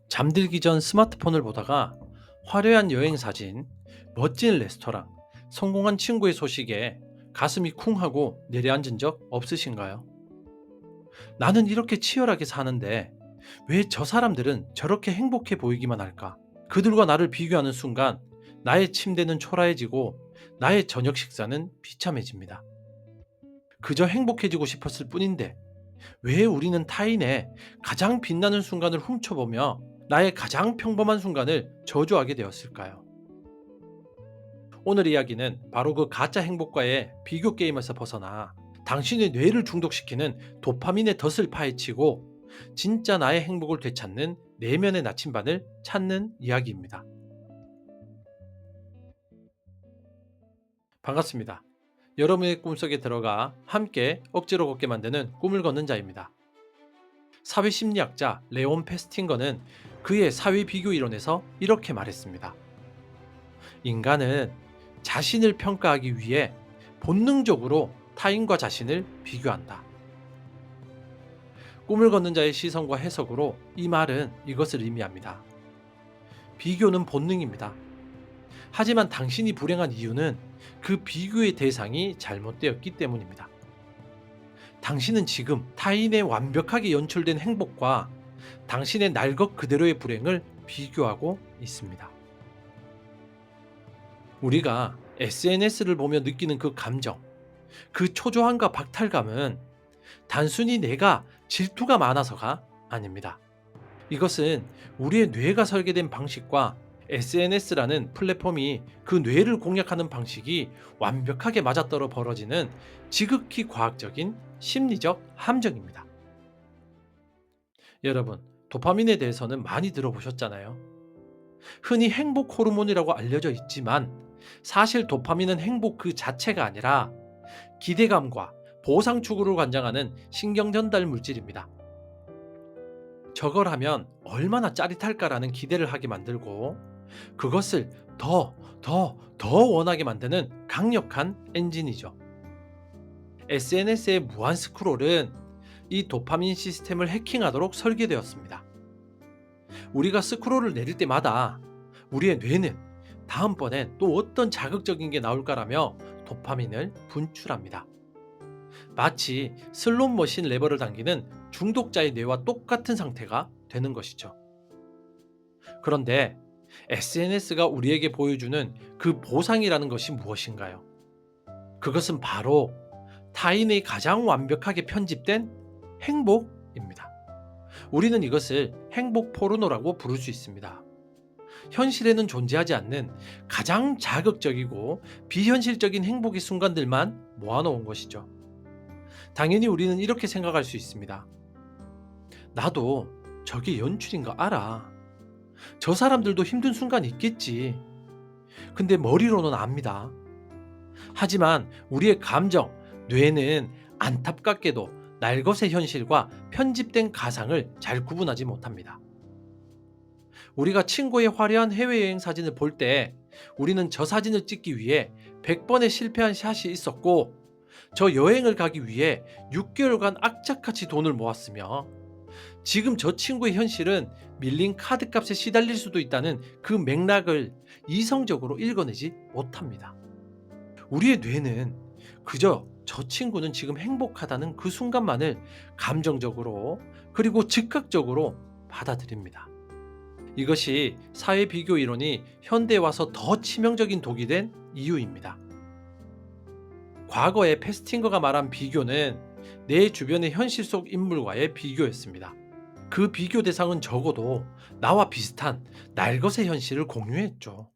잠들기 전 스마트폰을 보다가 화려한 여행 사진, 멋진 레스토랑, 성공한 친구의 소식에 가슴이 쿵하고 내려앉은 적 없으신가요? 나는 이렇게 치열하게 사는데 왜 저 사람들은 저렇게 행복해 보이기만 할까? 그들과 나를 비교하는 순간 나의 침대는 초라해지고 나의 저녁 식사는 비참해집니다. 그저 행복해지고 싶었을 뿐인데 왜 우리는 타인의 가장 빛나는 순간을 훔쳐보며 나의 가장 평범한 순간을 저주하게 되었을까요? 오늘 이야기는 바로 그 가짜 행복과의 비교 게임에서 벗어나 당신의 뇌를 중독시키는 도파민의 덫을 파헤치고 진짜 나의 행복을 되찾는 내면의 나침반을 찾는 이야기입니다. 반갑습니다. 여러분의 꿈속에 들어가 함께 억지로 걷게 만드는 꿈을 걷는 자입니다. 사회심리학자 레온 페스팅거는 그의 사회 비교 이론에서 이렇게 말했습니다. 인간은 자신을 평가하기 위해 본능적으로 타인과 자신을 비교한다. 꿈을 걷는 자의 시선과 해석으로 이 말은 이것을 의미합니다. 비교는 본능입니다. 하지만 당신이 불행한 이유는 그 비교의 대상이 잘못되었기 때문입니다. 당신은 지금 타인의 완벽하게 연출된 행복과 당신의 날 것 그대로의 불행을 비교하고 있습니다. 우리가 SNS를 보며 느끼는 그 감정, 그 초조함과 박탈감은 단순히 내가 질투가 많아서가 아닙니다. 이것은 우리의 뇌가 설계된 방식과 SNS라는 플랫폼이 그 뇌를 공략하는 방식이 완벽하게 맞아떨어 벌어지는 지극히 과학적인 심리적 함정입니다. 여러분, 도파민에 대해서는 많이 들어보셨잖아요. 흔히 행복 호르몬이라고 알려져 있지만 사실 도파민은 행복 그 자체가 아니라 기대감과 보상 추구를 관장하는 신경 전달 물질입니다. 저걸 하면 얼마나 짜릿할까라는 기대를 하게 만들고 그것을 더 원하게 만드는 강력한 엔진이죠. SNS의 무한 스크롤은 이 도파민 시스템을 해킹하도록 설계되었습니다. 우리가 스크롤을 내릴 때마다 우리의 뇌는 다음번엔 또 어떤 자극적인 게 나올까라며 도파민을 분출합니다. 마치 슬롯머신 레버를 당기는 중독자의 뇌와 똑같은 상태가 되는 것이죠. 그런데 SNS가 우리에게 보여주는 그 보상이라는 것이 무엇인가요? 그것은 바로 타인의 가장 완벽하게 편집된 행복입니다. 우리는 이것을 행복 포르노라고 부를 수 있습니다. 현실에는 존재하지 않는 가장 자극적이고 비현실적인 행복의 순간들만 모아놓은 것이죠. 당연히 우리는 이렇게 생각할 수 있습니다. 나도 저게 연출인 거 알아. 저 사람들도 힘든 순간이 있겠지. 근데 머리로는 압니다. 하지만 우리의 감정, 뇌는 안타깝게도 날것의 현실과 편집된 가상을 잘 구분하지 못합니다. 우리가 친구의 화려한 해외여행 사진을 볼 때 우리는 저 사진을 찍기 위해 100번의 실패한 샷이 있었고 저 여행을 가기 위해 6개월간 악착같이 돈을 모았으며 지금 저 친구의 현실은 밀린 카드값에 시달릴 수도 있다는 그 맥락을 이성적으로 읽어내지 못합니다. 우리의 뇌는 그저 저 친구는 지금 행복하다는 그 순간만을 감정적으로 그리고 즉각적으로 받아들입니다. 이것이 사회 비교 이론이 현대에 와서 더 치명적인 독이 된 이유입니다. 과거에 페스팅거가 말한 비교는 내 주변의 현실 속 인물과의 비교였습니다. 그 비교 대상은 적어도 나와 비슷한 날것의 현실을 공유했죠.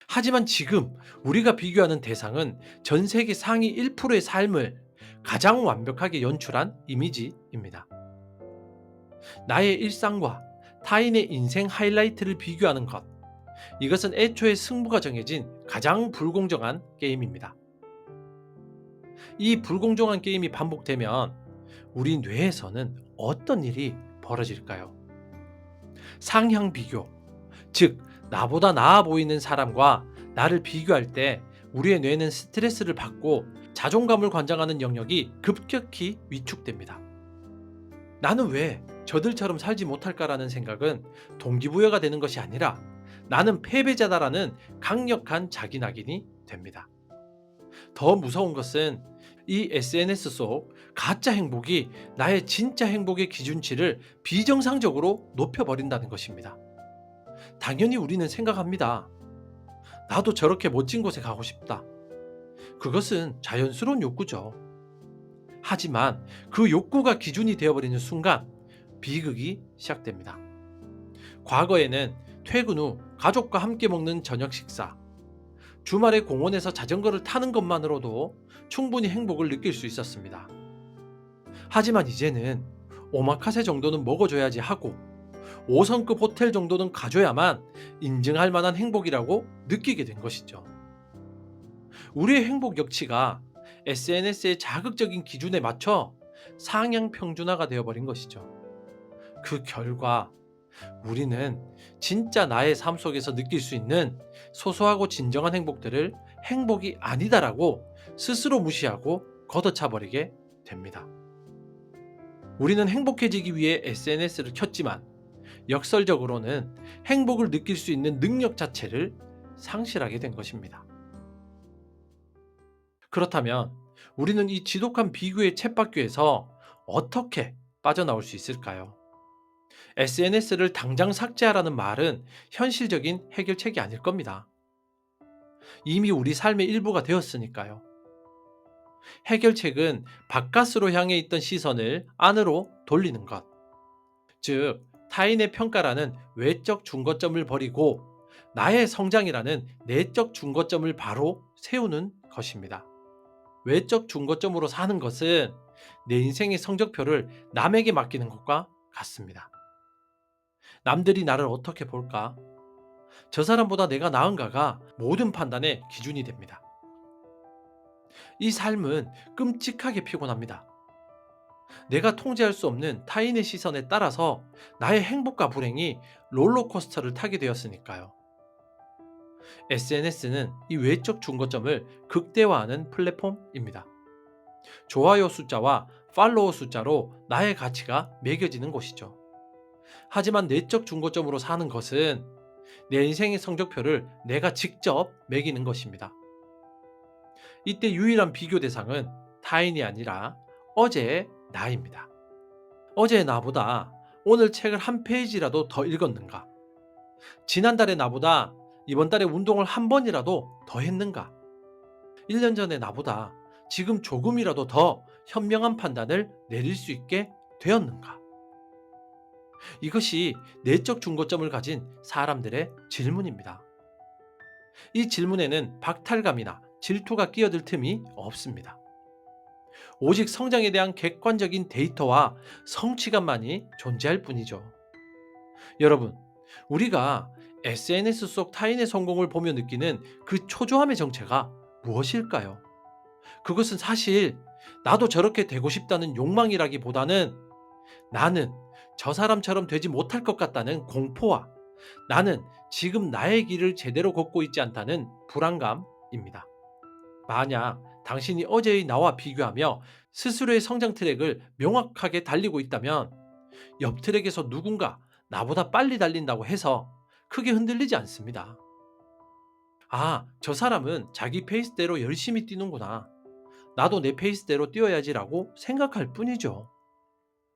하지만 지금 우리가 비교하는 대상은 전 세계 상위 1%의 삶을 가장 완벽하게 연출한 이미지입니다. 나의 일상과 타인의 인생 하이라이트를 비교하는 것. 이것은 애초에 승부가 정해진 가장 불공정한 게임입니다. 이 불공정한 게임이 반복되면 우리 뇌에서는 어떤 일이 벌어질까요? 상향 비교, 즉 나보다 나아 보이는 사람과 나를 비교할 때 우리의 뇌는 스트레스를 받고 자존감을 관장하는 영역이 급격히 위축됩니다. 나는 왜 저들처럼 살지 못할까라는 생각은 동기부여가 되는 것이 아니라 나는 패배자다라는 강력한 자기 낙인이 됩니다. 더 무서운 것은 이 SNS 속 가짜 행복이 나의 진짜 행복의 기준치를 비정상적으로 높여버린다는 것입니다. 당연히 우리는 생각합니다. 나도 저렇게 멋진 곳에 가고 싶다. 그것은 자연스러운 욕구죠. 하지만 그 욕구가 기준이 되어버리는 순간 비극이 시작됩니다. 과거에는 퇴근 후 가족과 함께 먹는 저녁 식사, 주말에 공원에서 자전거를 타는 것만으로도 충분히 행복을 느낄 수 있었습니다. 하지만 이제는 오마카세 정도는 먹어줘야지 하고 5성급 호텔 정도는 가줘야만 인증할 만한 행복이라고 느끼게 된 것이죠. 우리의 행복 역치가 SNS의 자극적인 기준에 맞춰 상향 평준화가 되어버린 것이죠. 그 결과 우리는 진짜 나의 삶 속에서 느낄 수 있는 소소하고 진정한 행복들을 행복이 아니다라고 스스로 무시하고 걷어차 버리게 됩니다. 우리는 행복해지기 위해 SNS를 켰지만 역설적으로는 행복을 느낄 수 있는 능력 자체를 상실하게 된 것입니다. 그렇다면 우리는 이 지독한 비교의 쳇바퀴에서 어떻게 빠져나올 수 있을까요? SNS를 당장 삭제하라는 말은 현실적인 해결책이 아닐 겁니다. 이미 우리 삶의 일부가 되었으니까요. 해결책은 바깥으로 향해 있던 시선을 안으로 돌리는 것. 즉, 타인의 평가라는 외적 중거점을 버리고 나의 성장이라는 내적 중거점을 바로 세우는 것입니다. 외적 중거점으로 사는 것은 내 인생의 성적표를 남에게 맡기는 것과 같습니다. 남들이 나를 어떻게 볼까? 저 사람보다 내가 나은가가 모든 판단의 기준이 됩니다. 이 삶은 끔찍하게 피곤합니다. 내가 통제할 수 없는 타인의 시선에 따라서 나의 행복과 불행이 롤러코스터를 타게 되었으니까요. SNS는 이 외적 중거점을 극대화하는 플랫폼입니다. 좋아요 숫자와 팔로워 숫자로 나의 가치가 매겨지는 곳이죠. 하지만 내적 중거점으로 사는 것은 내 인생의 성적표를 내가 직접 매기는 것입니다. 이때 유일한 비교 대상은 타인이 아니라 어제의 나입니다. 어제의 나보다 오늘 책을 한 페이지라도 더 읽었는가? 지난달의 나보다 이번 달에 운동을 한 번이라도 더 했는가? 1년 전의 나보다 지금 조금이라도 더 현명한 판단을 내릴 수 있게 되었는가? 이것이 내적 중거점을 가진 사람들의 질문입니다. 이 질문에는 박탈감이나 질투가 끼어들 틈이 없습니다. 오직 성장에 대한 객관적인 데이터와 성취감만이 존재할 뿐이죠. 여러분, 우리가 SNS 속 타인의 성공을 보며 느끼는 그 초조함의 정체가 무엇일까요? 그것은 사실 나도 저렇게 되고 싶다는 욕망이라기보다는 나는 저 사람처럼 되지 못할 것 같다는 공포와 나는 지금 나의 길을 제대로 걷고 있지 않다는 불안감입니다. 만약 당신이 어제의 나와 비교하며 스스로의 성장 트랙을 명확하게 달리고 있다면 옆 트랙에서 누군가 나보다 빨리 달린다고 해서 크게 흔들리지 않습니다. 아, 저 사람은 자기 페이스대로 열심히 뛰는구나. 나도 내 페이스대로 뛰어야지라고 생각할 뿐이죠.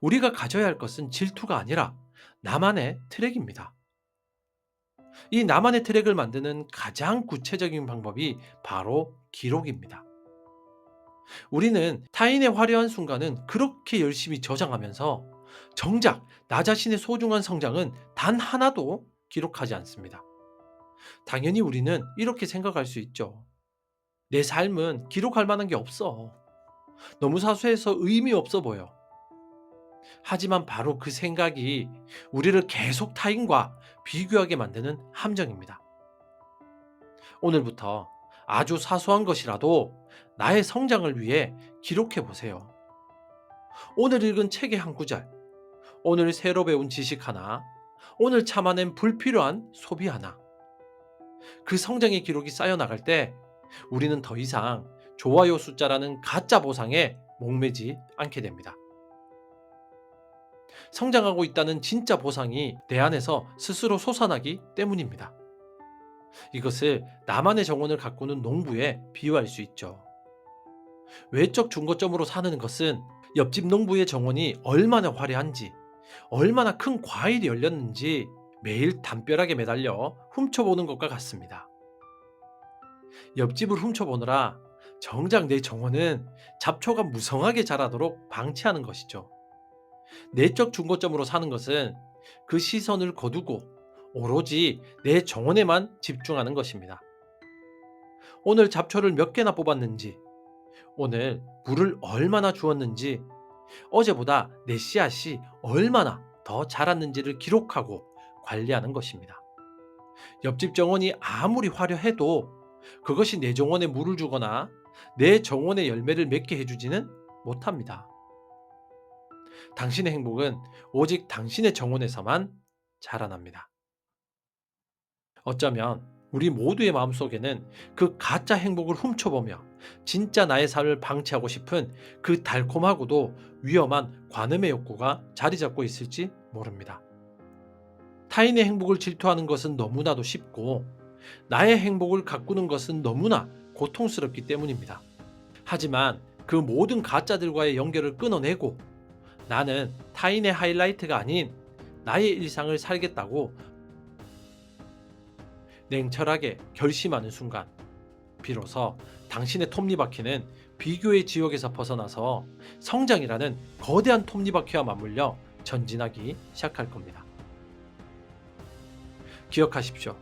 우리가 가져야 할 것은 질투가 아니라 나만의 트랙입니다. 이 나만의 트랙을 만드는 가장 구체적인 방법이 바로 기록입니다. 우리는 타인의 화려한 순간은 그렇게 열심히 저장하면서 정작 나 자신의 소중한 성장은 단 하나도 기록하지 않습니다. 당연히 우리는 이렇게 생각할 수 있죠. 내 삶은 기록할 만한 게 없어. 너무 사소해서 의미 없어 보여. 하지만 바로 그 생각이 우리를 계속 타인과 비교하게 만드는 함정입니다. 오늘부터 아주 사소한 것이라도 나의 성장을 위해 기록해 보세요. 오늘 읽은 책의 한 구절, 오늘 새로 배운 지식 하나, 오늘 참아낸 불필요한 소비 하나. 그 성장의 기록이 쌓여 나갈 때 우리는 더 이상 좋아요 숫자라는 가짜 보상에 목매지 않게 됩니다. 성장하고 있다는 진짜 보상이 내 안에서 스스로 솟아나기 때문입니다. 이것을 나만의 정원을 가꾸는 농부에 비유할 수 있죠. 외적 중거점으로 사는 것은 옆집 농부의 정원이 얼마나 화려한지, 얼마나 큰 과일이 열렸는지 매일 담벼락에 매달려 훔쳐보는 것과 같습니다. 옆집을 훔쳐보느라 정작 내 정원은 잡초가 무성하게 자라도록 방치하는 것이죠. 내적 중거점으로 사는 것은 그 시선을 거두고 오로지 내 정원에만 집중하는 것입니다. 오늘 잡초를 몇 개나 뽑았는지, 오늘 물을 얼마나 주었는지, 어제보다 내 씨앗이 얼마나 더 자랐는지를 기록하고 관리하는 것입니다. 옆집 정원이 아무리 화려해도 그것이 내 정원에 물을 주거나 내 정원에 열매를 맺게 해주지는 못합니다. 당신의 행복은 오직 당신의 정원에서만 자라납니다. 어쩌면 우리 모두의 마음속에는 그 가짜 행복을 훔쳐보며 진짜 나의 삶을 방치하고 싶은 그 달콤하고도 위험한 관음의 욕구가 자리 잡고 있을지 모릅니다. 타인의 행복을 질투하는 것은 너무나도 쉽고 나의 행복을 가꾸는 것은 너무나 고통스럽기 때문입니다. 하지만 그 모든 가짜들과의 연결을 끊어내고 나는 타인의 하이라이트가 아닌 나의 일상을 살겠다고 냉철하게 결심하는 순간 비로소 당신의 톱니바퀴는 비교의 지옥에서 벗어나서 성장이라는 거대한 톱니바퀴와 맞물려 전진하기 시작할 겁니다. 기억하십시오.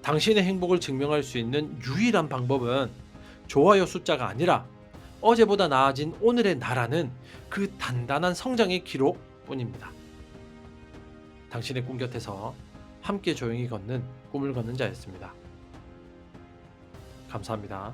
당신의 행복을 증명할 수 있는 유일한 방법은 좋아요 숫자가 아니라 어제보다 나아진 오늘의 나라는 그 단단한 성장의 기록 뿐입니다. 당신의 꿈 곁에서 함께 조용히 걷는 꿈을 걷는 자였습니다. 감사합니다.